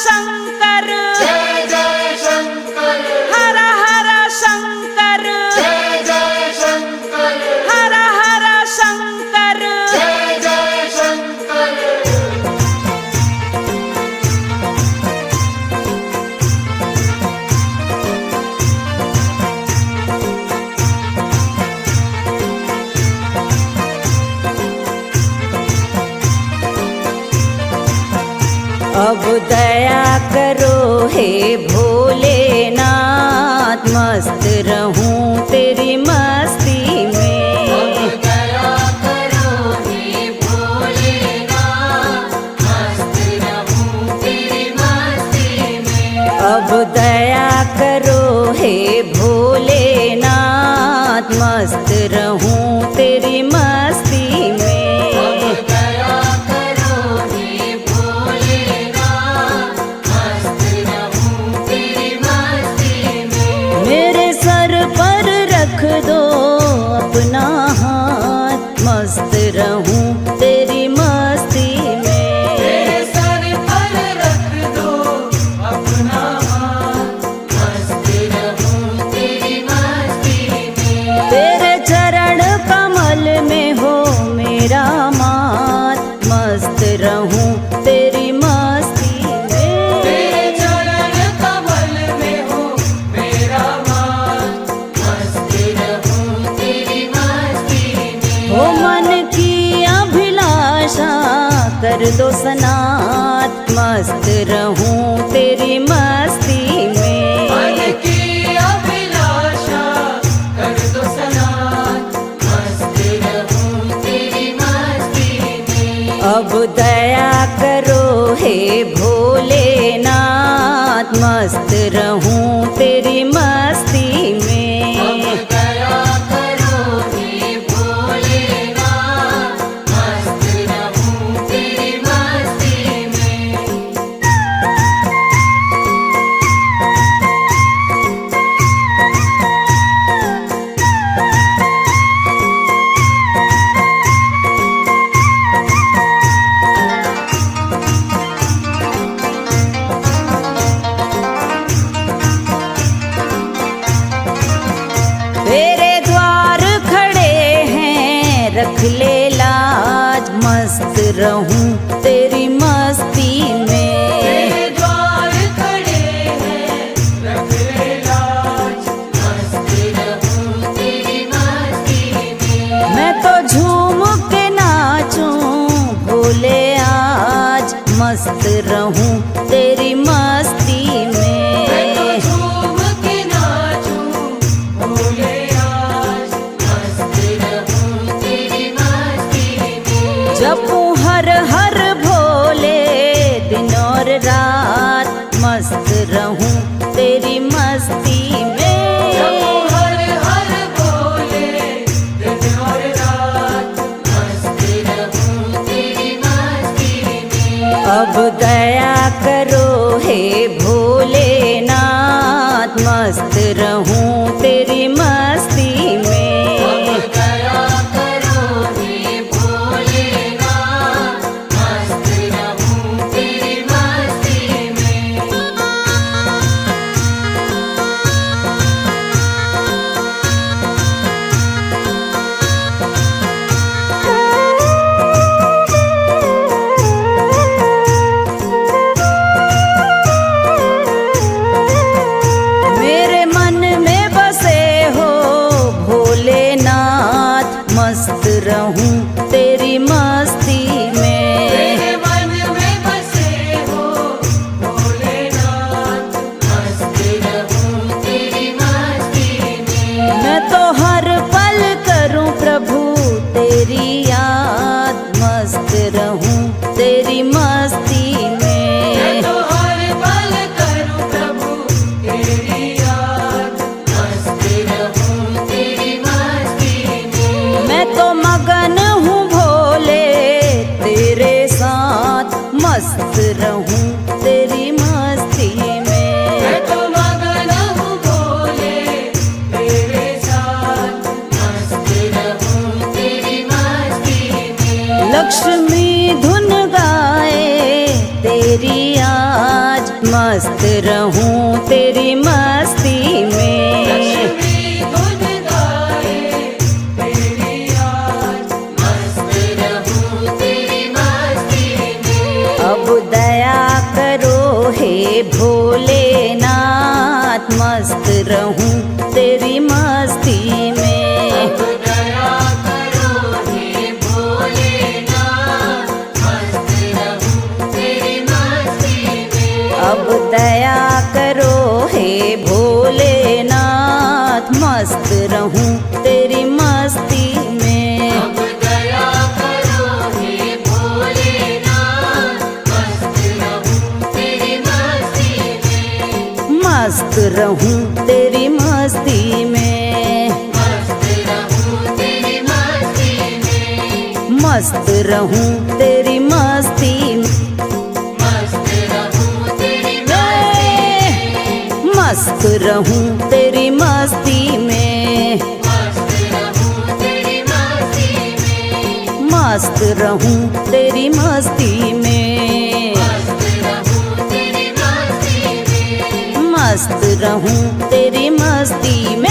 शंकर, जय जय शंकर, हर हर शंकर, जय जय शंकर, हर हर शंकर। जय जय शंकर। अब दया करो हे भोलेनाथ, मस्त रहूं तेरी मस्ती में। दया करो हे भोलेनाथ, मस्त रहूं तेरी मस्ती में। अब दया करो हे भोलेनाथ, मस्त रहूं तेरी मस्ती में। दया करो हे भोलेनाथ, मस्त रहूं तेरी मस्ती में। मेरे सर पर रख दो अपना हाथ, मस्त रहूं तेरी मस्ती में। मेरे सर पर रख दो अपना हाथ, मस्त रहूं तेरी मस्ती में। तेरे चरण कमल में हो मेरा मात, मस्त रहूं तेरी मस्ती में। तेरे चरण कमल में हो मेरा मान, मस्त रहूं तेरी मस्ती में। हो मन की अभिलाषा कर दो सनात, मस्त रहूं तेरी मस्ती में। मन की अभिलाषा कर दो सनात, मस्त रहूं तेरी मस्ती में। अब दया करो हे भोलेनाथ, मस्त रहूं तेरी मस्ती में। दया करो हे भोलेनाथ, मस्त रहूं तेरी मस्ती में। तेरे द्वार खड़े हैं रख ले लाज, मस्त रहूं तेरी मस्ती में। तेरे द्वार खड़े हैं रख ले लाज, मस्त रहूं तेरी मस्ती में। मैं तो झूम के नाचूं भोले आज, मस्त रहूं तेरी मस्ती में। मैं तो झूम के नाचूं भोले आज, मस्त रहूं तेरी मस्ती में। जपूं हर हर भोले दिन और रात, मस्त रहूं तेरी मस्ती में। जपो हर हर भोले दिन और रात, मस्त रहूं तेरी मस्ती में। अब दया करो हे भोलेनाथ, मस्त रहूं तेरी मस्ती में। दया करो हे भोलेनाथ, मस्त रहूं तेरी मस्ती में। मेरे मन में बसे हो भोलेनाथ, मस्त रहूं तेरी मस्ती में। मेरे मन में बसे हो भोलेनाथ, मस्त रहूं तेरी मस्ती में। मैं तो हर पल करूं प्रभु तेरी याद, मस्त रहूं तेरी मस्ती में। मैं तो हर पल करूं प्रभु तेरी याद, मस्त रहूं तेरी मस्ती में। मैं तो मगन हूँ भोले तेरे साथ, मस्त रहूं तेरी मस्ती में। मैं तो मगन हूँ भोले तेरे साथ, मस्त रहूं तेरी मस्ती में। लक्ष्मी धुन गाए तेरी आज, रहूं तेरी मस्ती में। लक्ष्मी धुन गाए तेरी याद, मस्त रहूं तेरी मस्ती में। अब दया करो हे भोलेनाथ, मस्त रहूं तेरी मस्ती में। अब दया करो हे भोलेनाथ, मस्त रहूं तेरी मस्ती में। अब दया करो हे भोलेनाथ, मस्त रहूं तेरी मस्ती में। अब दया करो हे भोलेनाथ, मस्त रहूं तेरी मस्ती में। मस्त रहूं तेरी मस्ती में। मस्त रहूं तेरी मस्ती में। मस्त रहूं तेरी मस्ती में। मस्त रहूं तेरी मस्ती में। मस्त रहूं तेरी मस्ती में। मस्त रहूं तेरी मस्ती में। मस्त रहूं तेरी मस्ती में। मस्त रहूं तेरी मस्ती में। मस्त रहूं तेरी मस्ती में।